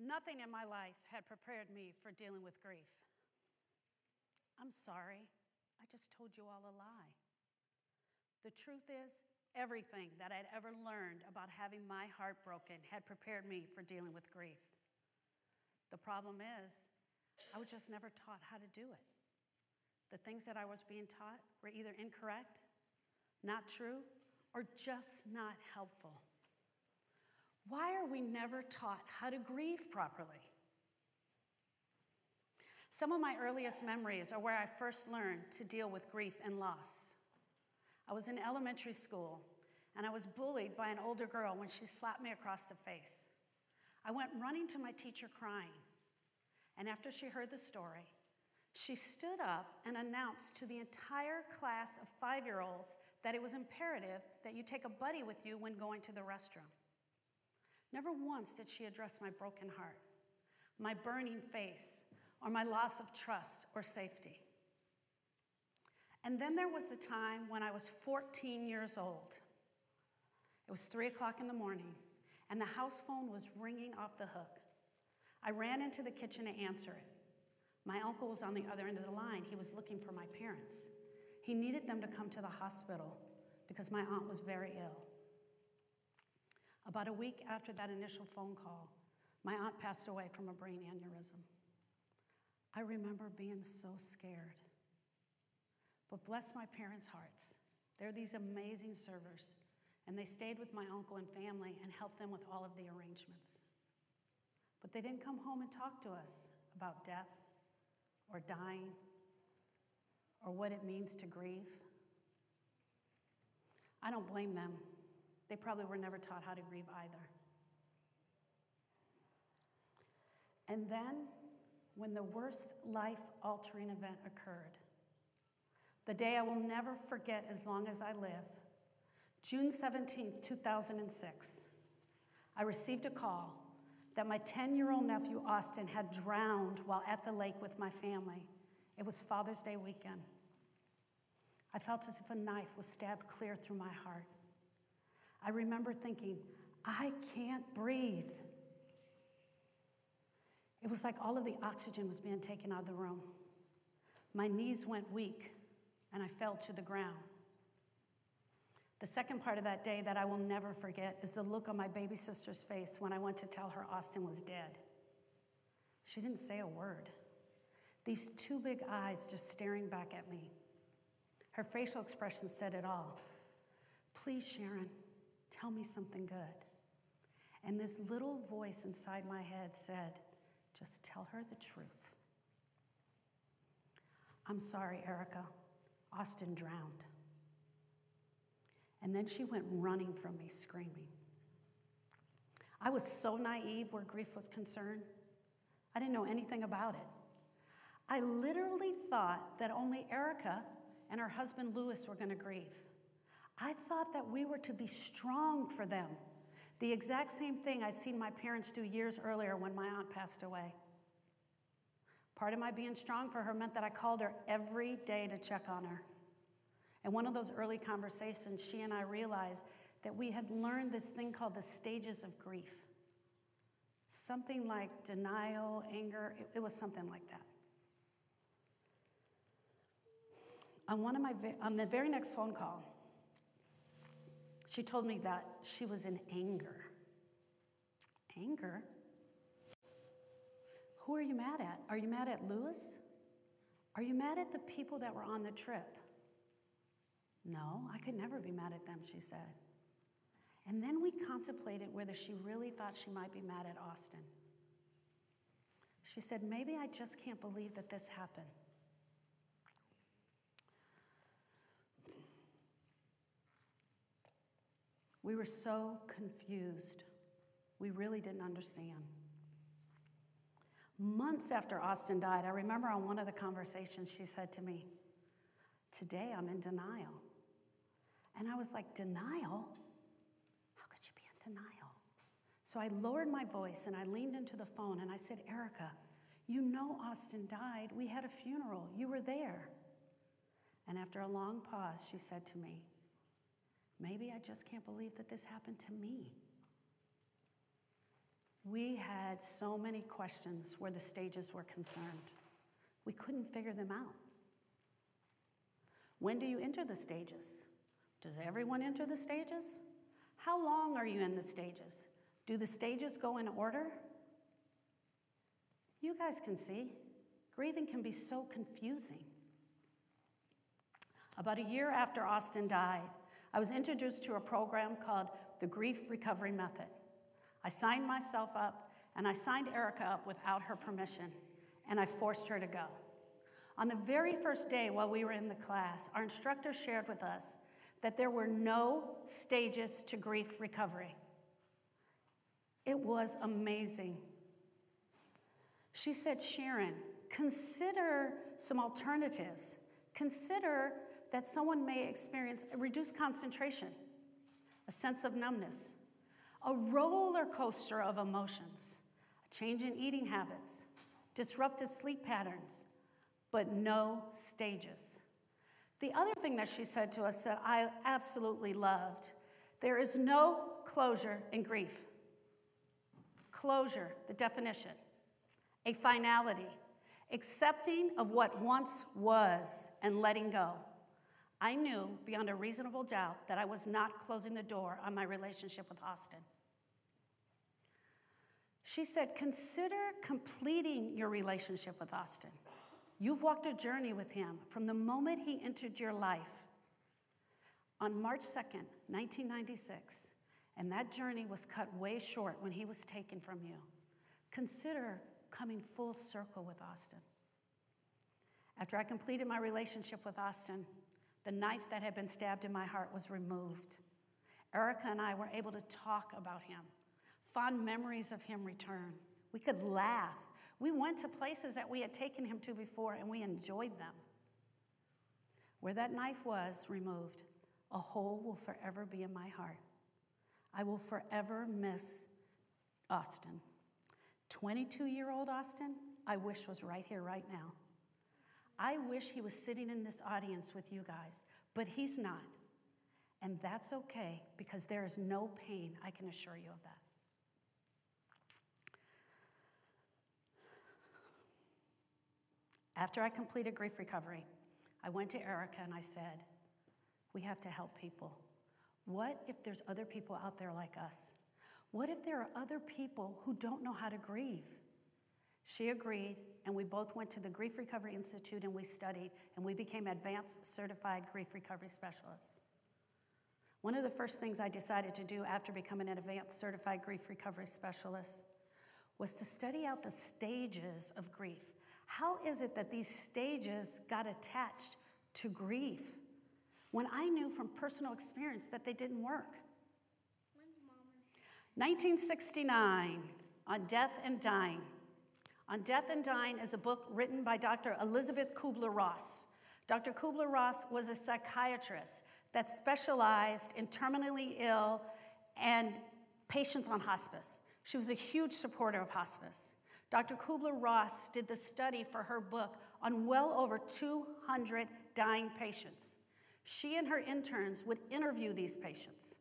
Nothing in my life had prepared me for dealing with grief. I'm sorry, I just told you all a lie. The truth is, everything that I'd ever learned about having my heart broken had prepared me for dealing with grief. The problem is, I was just never taught how to do it. The things that I was being taught were either incorrect, not true, or just not helpful. Why are we never taught how to grieve properly? Some of my earliest memories are where I first learned to deal with grief and loss. I was in elementary school, and I was bullied by an older girl when she slapped me across the face. I went running to my teacher crying, and after she heard the story, she stood up and announced to the entire class of 5-year-olds that it was imperative that you take a buddy with you when going to the restroom. Never once did she address my broken heart, my burning face, or my loss of trust or safety. And then there was the time when I was 14 years old. It was 3 o'clock in the morning, and the house phone was ringing off the hook. I ran into the kitchen to answer it. My uncle was on the other end of the line. He was looking for my parents. He needed them to come to the hospital because my aunt was very ill. About a week after that initial phone call, my aunt passed away from a brain aneurysm. I remember being so scared. But bless my parents' hearts. They're these amazing servers, and they stayed with my uncle and family and helped them with all of the arrangements. But they didn't come home and talk to us about death or dying or what it means to grieve. I don't blame them. They probably were never taught how to grieve either. And then, when the worst life-altering event occurred, the day I will never forget as long as I live, June 17, 2006, I received a call that my 10-year-old nephew, Austin, had drowned while at the lake with my family. It was Father's Day weekend. I felt as if a knife was stabbed clear through my heart. I remember thinking, I can't breathe. It was like all of the oxygen was being taken out of the room. My knees went weak, and I fell to the ground. The second part of that day that I will never forget is the look on my baby sister's face when I went to tell her Austin was dead. She didn't say a word. These two big eyes just staring back at me. Her facial expression said it all. Please, Sharon, tell me something good. And this little voice inside my head said, just tell her the truth. I'm sorry, Erica. Austin drowned. And then she went running from me, screaming. I was so naive where grief was concerned. I didn't know anything about it. I literally thought that only Erica and her husband, Louis, were going to grieve. I thought that we were to be strong for them. The exact same thing I'd seen my parents do years earlier when my aunt passed away. Part of my being strong for her meant that I called her every day to check on her. In one of those early conversations, she and I realized that we had learned this thing called the stages of grief. Something like denial, anger, it was something like that. On the very next phone call, she told me that she was in anger. Anger? Who are you mad at? Are you mad at Louis? Are you mad at the people that were on the trip? No, I could never be mad at them, she said. And then we contemplated whether she really thought she might be mad at Austin. She said, maybe I just can't believe that this happened. We were so confused. We really didn't understand. Months after Austin died, I remember on one of the conversations she said to me, today I'm in denial. And I was like, denial? How could you be in denial? So I lowered my voice and I leaned into the phone and I said, Erica, you know Austin died. We had a funeral. You were there. And after a long pause, she said to me, maybe I just can't believe that this happened to me. We had so many questions where the stages were concerned. We couldn't figure them out. When do you enter the stages? Does everyone enter the stages? How long are you in the stages? Do the stages go in order? You guys can see, grieving can be so confusing. About a year after Austin died, I was introduced to a program called the Grief Recovery Method. I signed myself up, and I signed Erica up without her permission, and I forced her to go. On the very first day while we were in the class, our instructor shared with us that there were no stages to grief recovery. It was amazing. She said, Sharon, consider some alternatives. Consider that someone may experience a reduced concentration, a sense of numbness, a roller coaster of emotions, a change in eating habits, disruptive sleep patterns, but no stages. The other thing that she said to us that I absolutely loved, there is no closure in grief. Closure, the definition, a finality, accepting of what once was and letting go. I knew beyond a reasonable doubt that I was not closing the door on my relationship with Austin. She said, consider completing your relationship with Austin. You've walked a journey with him from the moment he entered your life on March 2nd, 1996, and that journey was cut way short when he was taken from you. Consider coming full circle with Austin. After I completed my relationship with Austin, the knife that had been stabbed in my heart was removed. Erica and I were able to talk about him. Fond memories of him return. We could laugh. We went to places that we had taken him to before, and we enjoyed them. Where that knife was removed, a hole will forever be in my heart. I will forever miss Austin. 22-year-old Austin, I wish was right here, right now. I wish he was sitting in this audience with you guys, but he's not. And that's okay, because there is no pain, I can assure you of that. After I completed grief recovery, I went to Erica and I said, we have to help people. What if there's other people out there like us? What if there are other people who don't know how to grieve? She agreed, and we both went to the Grief Recovery Institute and we studied, and we became advanced certified grief recovery specialists. One of the first things I decided to do after becoming an advanced certified grief recovery specialist was to study out the stages of grief. How is it that these stages got attached to grief when I knew from personal experience that they didn't work? 1969, On Death and Dying. On Death and Dying is a book written by Dr. Elizabeth Kubler-Ross. Dr. Kubler-Ross was a psychiatrist that specialized in terminally ill and patients on hospice. She was a huge supporter of hospice. Dr. Kubler-Ross did the study for her book on well over 200 dying patients. She and her interns would interview these patients.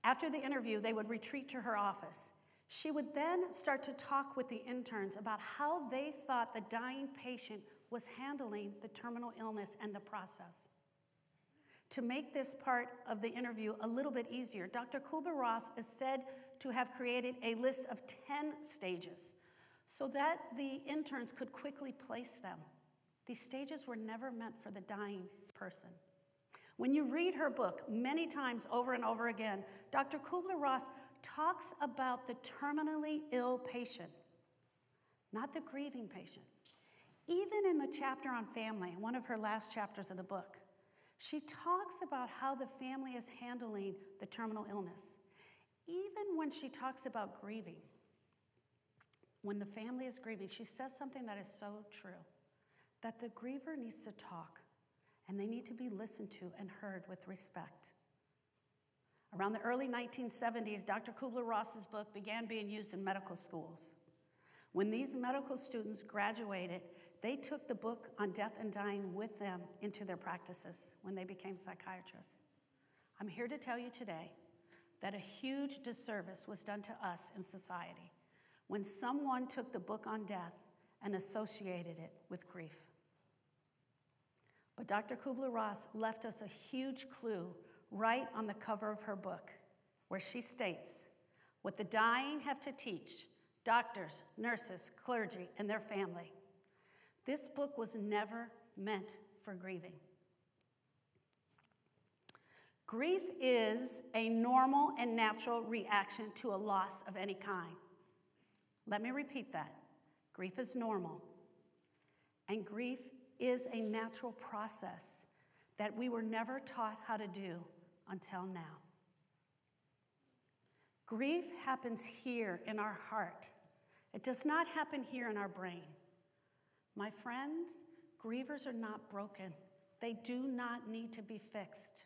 After the interview, they would retreat to her office. She would then start to talk with the interns about how they thought the dying patient was handling the terminal illness and the process. To make this part of the interview a little bit easier, Dr. Kubler-Ross is said to have created a list of 10 stages so that the interns could quickly place them. These stages were never meant for the dying person. When you read her book many times over and over again, Dr. Kubler-Ross talks about the terminally ill patient, not the grieving patient. Even in the chapter on family, one of her last chapters of the book, she talks about how the family is handling the terminal illness. Even when she talks about grieving, when the family is grieving, she says something that is so true, that the griever needs to talk, and they need to be listened to and heard with respect. Around the early 1970s, Dr. Kubler-Ross's book began being used in medical schools. When these medical students graduated, they took the book On Death and Dying with them into their practices when they became psychiatrists. I'm here to tell you today that a huge disservice was done to us in society when someone took the book on death and associated it with grief. But Dr. Kubler-Ross left us a huge clue right on the cover of her book, where she states, what the dying have to teach doctors, nurses, clergy, and their family. This book was never meant for grieving. Grief is a normal and natural reaction to a loss of any kind. Let me repeat that. Grief is normal, and grief is a natural process that we were never taught how to do until now. Grief happens here in our heart. It does not happen here in our brain. My friends, grievers are not broken. They do not need to be fixed.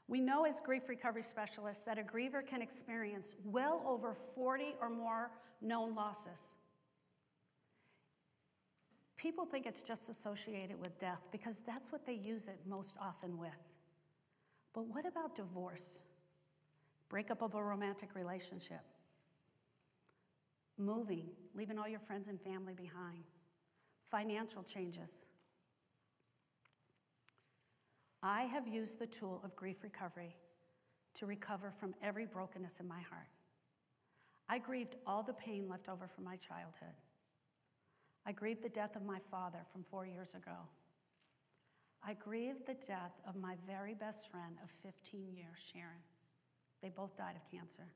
We know as grief recovery specialists that a griever can experience well over 40 or more known losses. People think it's just associated with death because that's what they use it most often with. But what about divorce? Breakup of a romantic relationship? Moving, leaving all your friends and family behind? Financial changes? I have used the tool of grief recovery to recover from every brokenness in my heart. I grieved all the pain left over from my childhood. I grieved the death of my father from 4 years ago. I grieved the death of my very best friend of 15 years, Sharon. They both died of cancer.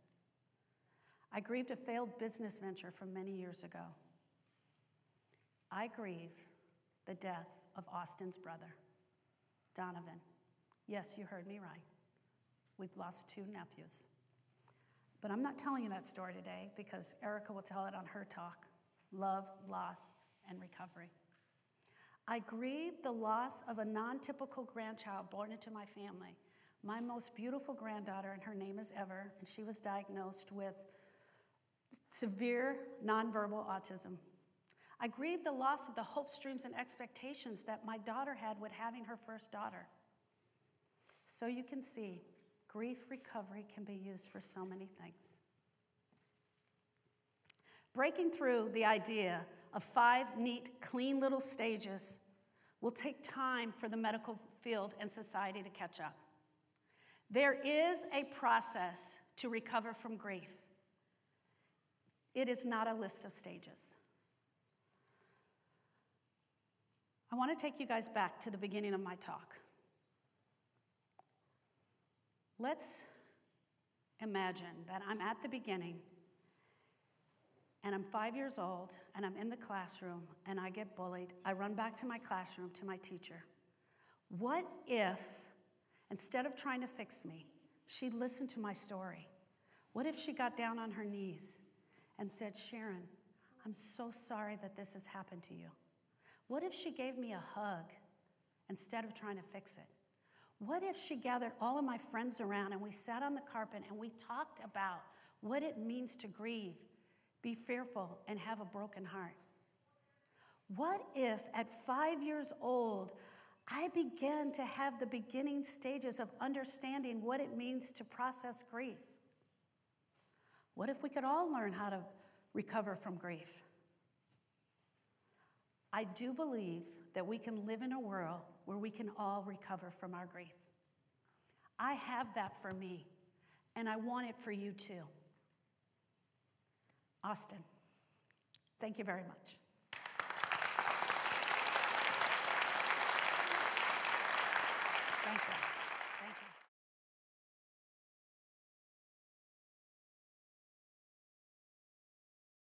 I grieved a failed business venture from many years ago. I grieve the death of Austin's brother, Donovan. Yes, you heard me right. We've lost 2 nephews. But I'm not telling you that story today because Erica will tell it on her talk, Love, Loss, and Recovery. I grieved the loss of a non-typical grandchild born into my family. My most beautiful granddaughter, and her name is Ever, and she was diagnosed with severe nonverbal autism. I grieved the loss of the hopes, dreams, and expectations that my daughter had with having her first daughter. So you can see, grief recovery can be used for so many things. Breaking through the idea of 5 neat, clean little stages will take time for the medical field and society to catch up. There is a process to recover from grief. It is not a list of stages. I want to take you guys back to the beginning of my talk. Let's imagine that I'm at the beginning and I'm 5 years old and I'm in the classroom and I get bullied. I run back to my classroom to my teacher. What if, instead of trying to fix me, she listened to my story? What if she got down on her knees and said, Sharon, I'm so sorry that this has happened to you? What if she gave me a hug instead of trying to fix it? What if she gathered all of my friends around and we sat on the carpet and we talked about what it means to grieve, be fearful, and have a broken heart? What if at 5 years old, I began to have the beginning stages of understanding what it means to process grief? What if we could all learn how to recover from grief? I do believe that we can live in a world where we can all recover from our grief. I have that for me, and I want it for you too. Austin, thank you very much.